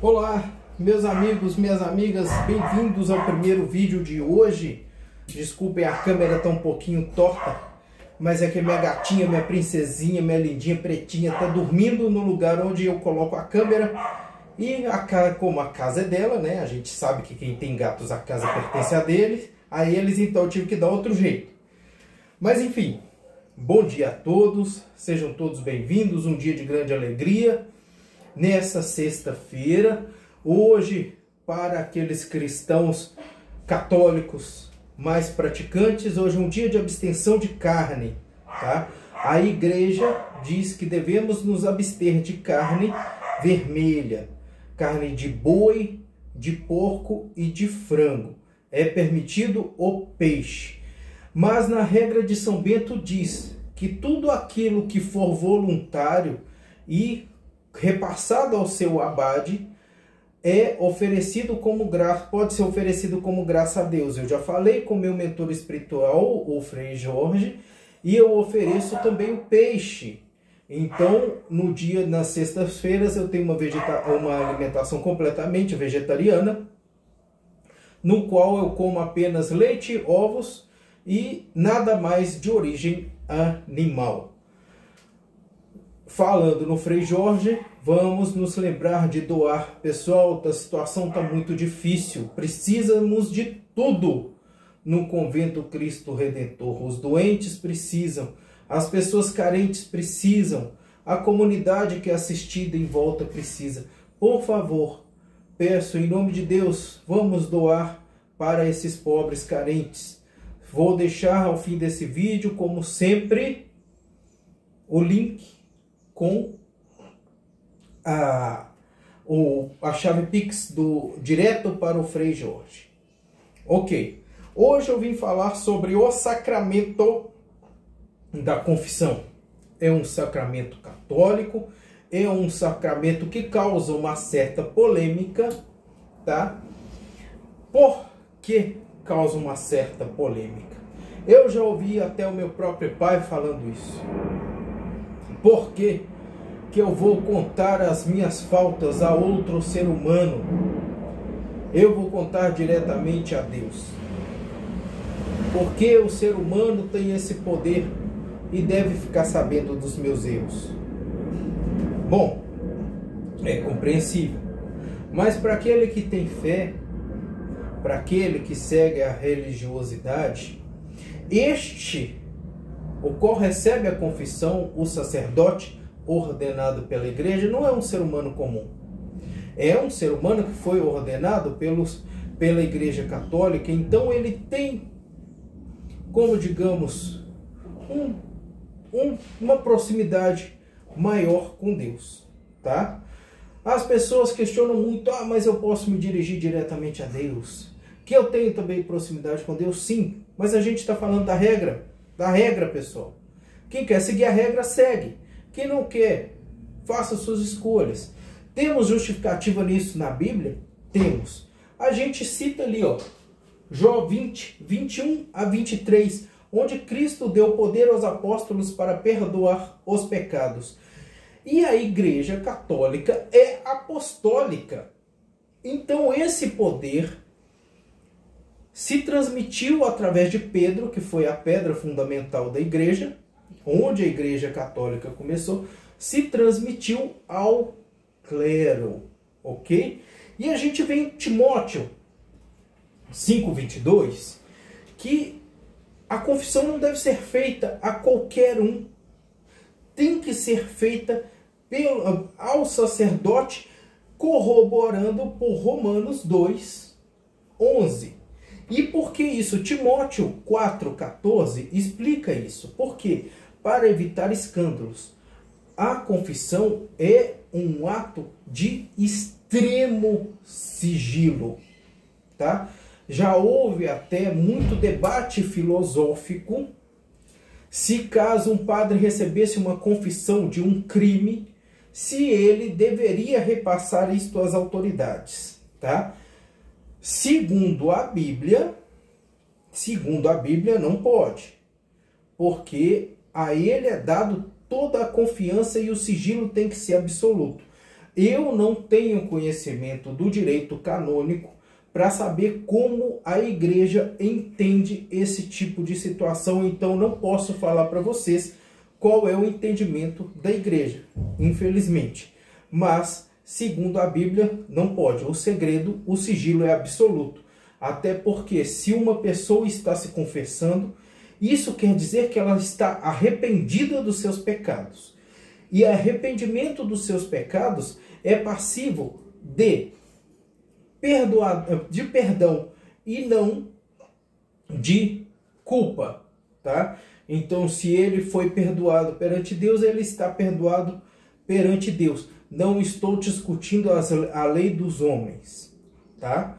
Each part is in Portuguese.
Olá, meus amigos, minhas amigas, bem-vindos ao primeiro vídeo de hoje. Desculpem, a câmera tá um pouquinho torta, mas é que minha gatinha, minha princesinha, minha lindinha pretinha tá dormindo no lugar onde eu coloco a câmera. E como a casa é dela, né? A gente sabe que quem tem gatos, a casa pertence a eles, então eu tive que dar outro jeito. Mas enfim, bom dia a todos, sejam todos bem-vindos, um dia de grande alegria. Nessa sexta-feira, hoje, para aqueles cristãos católicos mais praticantes, hoje é um dia de abstenção de carne, tá? A igreja diz que devemos nos abster de carne vermelha, carne de boi, de porco e de frango. É permitido o peixe. Mas na regra de São Bento diz que tudo aquilo que for voluntário e repassado ao seu abade é oferecido como graça, pode ser oferecido como graça a Deus. Eu já falei com meu mentor espiritual, o Frei Jorge, e eu ofereço também o peixe. Então, no dia, nas sextas-feiras, eu tenho uma alimentação completamente vegetariana, no qual eu como apenas leite, ovos e nada mais de origem animal. Falando no Frei Jorge, vamos nos lembrar de doar. Pessoal, a situação está muito difícil. Precisamos de tudo no Convento Cristo Redentor. Os doentes precisam, as pessoas carentes precisam, a comunidade que é assistida em volta precisa. Por favor, peço em nome de Deus, vamos doar para esses pobres carentes. Vou deixar ao fim desse vídeo, como sempre, o link com a chave Pix direto para o Frei Jorge. Ok, hoje eu vim falar sobre o sacramento da confissão. É um sacramento católico, é um sacramento que causa uma certa polêmica, tá? Por que causa uma certa polêmica? Eu já ouvi até o meu próprio pai falando isso. Por que eu vou contar as minhas faltas a outro ser humano? Eu vou contar diretamente a Deus. Porque o ser humano tem esse poder e deve ficar sabendo dos meus erros. Bom, é compreensível. Mas para aquele que tem fé, para aquele que segue a religiosidade, o qual recebe a confissão, o sacerdote ordenado pela igreja, não é um ser humano comum. É um ser humano que foi ordenado pela igreja católica, então ele tem, como digamos, uma proximidade maior com Deus, tá? As pessoas questionam muito, mas eu posso me dirigir diretamente a Deus? Que eu tenho também proximidade com Deus? Sim, mas a gente está falando da regra. Da regra, pessoal. Quem quer seguir a regra, segue. Quem não quer, faça suas escolhas. Temos justificativa nisso na Bíblia? Temos. A gente cita ali, ó, Jó 20, 21 a 23, onde Cristo deu poder aos apóstolos para perdoar os pecados. E a Igreja Católica é apostólica. Então esse poder se transmitiu através de Pedro, que foi a pedra fundamental da igreja, onde a igreja católica começou, se transmitiu ao clero, ok? E a gente vê em Timóteo 5:22, que a confissão não deve ser feita a qualquer um, tem que ser feita ao sacerdote, corroborando por Romanos 2:11. E por que isso? Timóteo 4,14 explica isso. Por quê? Para evitar escândalos. A confissão é um ato de extremo sigilo, tá? Já houve até muito debate filosófico se caso um padre recebesse uma confissão de um crime, se ele deveria repassar isto às autoridades, tá? Segundo a Bíblia, não pode, porque a ele é dado toda a confiança e o sigilo tem que ser absoluto. Eu não tenho conhecimento do direito canônico para saber como a igreja entende esse tipo de situação, então não posso falar para vocês qual é o entendimento da igreja, infelizmente. Mas, segundo a Bíblia, não pode. O segredo, o sigilo é absoluto. Até porque se uma pessoa está se confessando, isso quer dizer que ela está arrependida dos seus pecados. E arrependimento dos seus pecados é passivo de perdão e não de culpa, tá? Então, se ele foi perdoado perante Deus, ele está perdoado perante Deus. Não estou discutindo a lei dos homens, tá?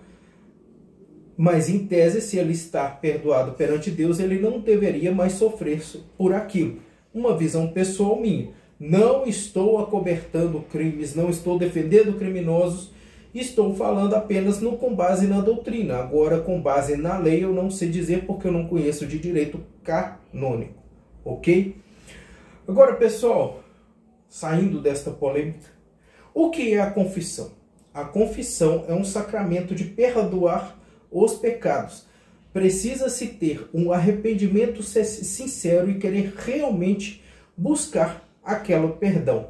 Mas, em tese, se ele está perdoado perante Deus, ele não deveria mais sofrer por aquilo. Uma visão pessoal minha. Não estou acobertando crimes, não estou defendendo criminosos, estou falando apenas com base na doutrina. Agora, com base na lei, eu não sei dizer porque eu não conheço de direito canônico, ok? Agora, pessoal, saindo desta polêmica, o que é a confissão? A confissão é um sacramento de perdoar os pecados. Precisa-se ter um arrependimento sincero e querer realmente buscar aquele perdão.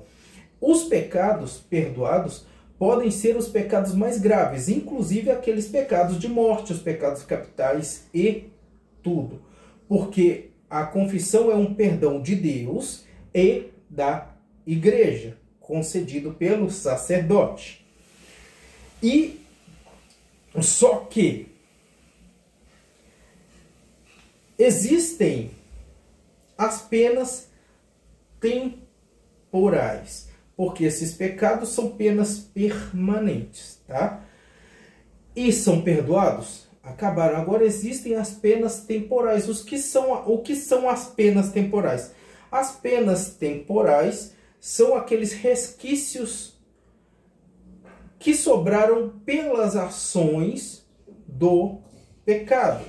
Os pecados perdoados podem ser os pecados mais graves, inclusive aqueles pecados de morte, os pecados capitais e tudo. Porque a confissão é um perdão de Deus e da igreja, concedido pelo sacerdote. E só que existem as penas temporais, porque esses pecados são penas permanentes, tá? E são perdoados? Acabaram. Agora existem as penas temporais. O que são as penas temporais? As penas temporais são aqueles resquícios que sobraram pelas ações do pecado.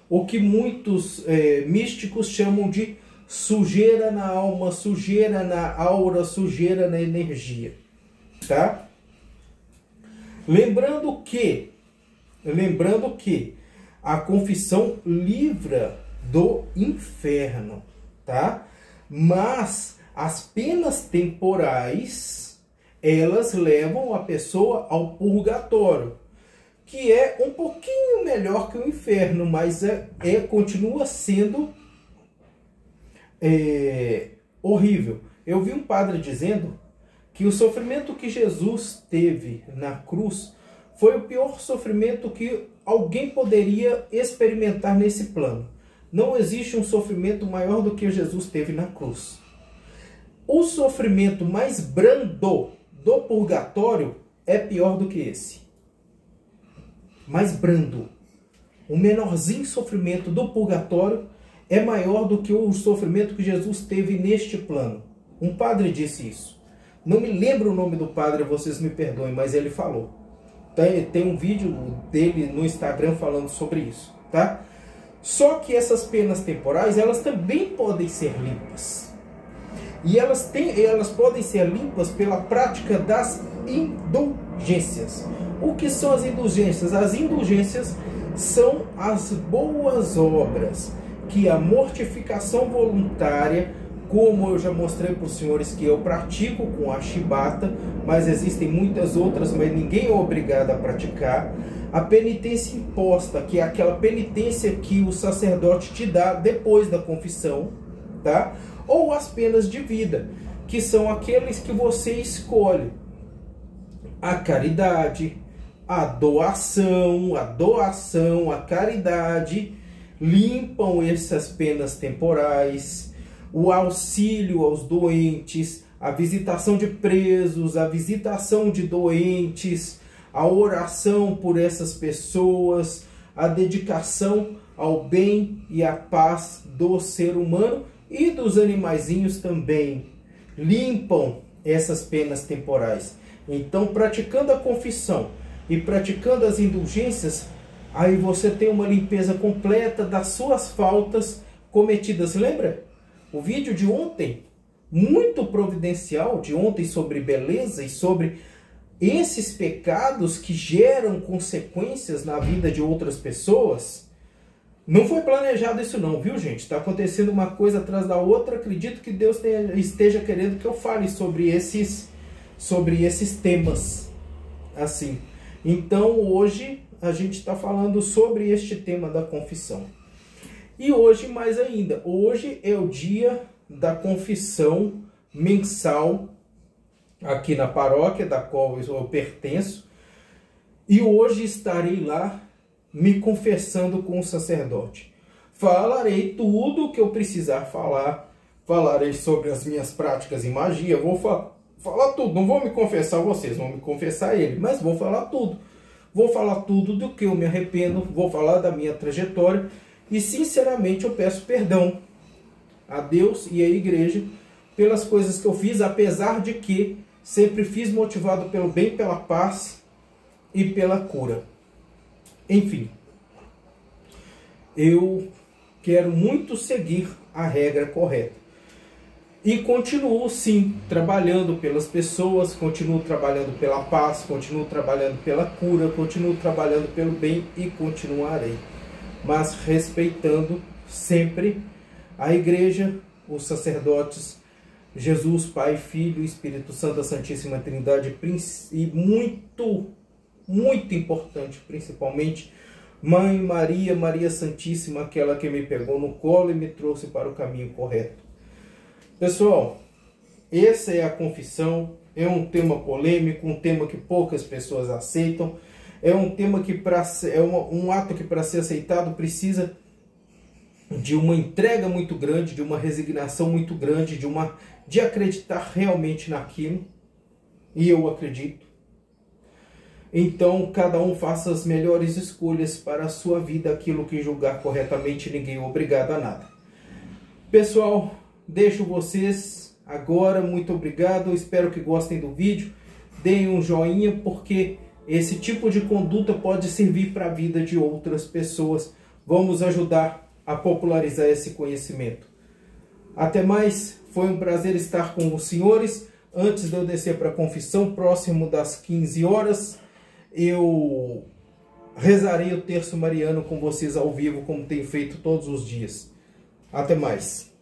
O que muitos místicos chamam de sujeira na alma, sujeira na aura, sujeira na energia, tá? Lembrando que a confissão livra do inferno, tá? Mas as penas temporais, elas levam a pessoa ao purgatório, que é um pouquinho melhor que o inferno, mas continua sendo horrível. Eu vi um padre dizendo que o sofrimento que Jesus teve na cruz foi o pior sofrimento que alguém poderia experimentar nesse plano. Não existe um sofrimento maior do que Jesus teve na cruz. O sofrimento mais brando do purgatório é pior do que esse. Mais brando. O menorzinho sofrimento do purgatório é maior do que o sofrimento que Jesus teve neste plano. Um padre disse isso. Não me lembro o nome do padre, vocês me perdoem, mas ele falou. Tem um vídeo dele no Instagram falando sobre isso, tá? Só que essas penas temporais, elas também podem ser limpas. E elas podem ser limpas pela prática das indulgências. O que são as indulgências? As indulgências são as boas obras, que a mortificação voluntária, como eu já mostrei para os senhores que eu pratico com a chibata, mas existem muitas outras, mas ninguém é obrigado a praticar. A penitência imposta, que é aquela penitência que o sacerdote te dá depois da confissão, tá? Ou as penas de vida, que são aqueles que você escolhe. A caridade, a doação, a caridade, limpam essas penas temporais. O auxílio aos doentes, a visitação de presos, a visitação de doentes, a oração por essas pessoas, a dedicação ao bem e à paz do ser humano e dos animaizinhos também. Limpam essas penas temporais. Então, praticando a confissão e praticando as indulgências, aí você tem uma limpeza completa das suas faltas cometidas. Lembra? O vídeo de ontem muito providencial de ontem sobre beleza e sobre esses pecados que geram consequências na vida de outras pessoas. Não foi planejado isso não, viu, gente? Está acontecendo uma coisa atrás da outra. Acredito que Deus esteja querendo que eu fale sobre esses temas, assim. Então, hoje, a gente está falando sobre este tema da confissão. E hoje, mais ainda, hoje é o dia da confissão mensal aqui na paróquia da qual eu pertenço. E hoje estarei lá me confessando com o sacerdote. Falarei tudo o que eu precisar falar. Falarei sobre as minhas práticas em magia. Vou falar tudo. Não vou me confessar a vocês, vou me confessar a ele. Mas vou falar tudo. Vou falar tudo do que eu me arrependo. Vou falar da minha trajetória. E sinceramente eu peço perdão a Deus e à igreja pelas coisas que eu fiz. Apesar de que sempre fiz motivado pelo bem, pela paz e pela cura. Enfim, eu quero muito seguir a regra correta. E continuo, sim, trabalhando pelas pessoas, continuo trabalhando pela paz, continuo trabalhando pela cura, continuo trabalhando pelo bem e continuarei. Mas respeitando sempre a igreja, os sacerdotes, Jesus, Pai, Filho, Espírito Santo, a Santíssima Trindade e muito importante, principalmente, Mãe Maria, Maria Santíssima, aquela que me pegou no colo e me trouxe para o caminho correto. Pessoal, essa é a confissão, é um tema polêmico, um tema que poucas pessoas aceitam, é um tema que um ato que para ser aceitado precisa de uma entrega muito grande, de uma resignação muito grande, de acreditar realmente naquilo, e eu acredito. Então, cada um faça as melhores escolhas para a sua vida, aquilo que julgar corretamente, ninguém é obrigado a nada. Pessoal, deixo vocês agora, muito obrigado, espero que gostem do vídeo, deem um joinha, porque esse tipo de conduta pode servir para a vida de outras pessoas. Vamos ajudar a popularizar esse conhecimento. Até mais, foi um prazer estar com os senhores. Antes de eu descer para a confissão, próximo das 15 horas, eu rezarei o terço mariano com vocês ao vivo, como tenho feito todos os dias. Até mais.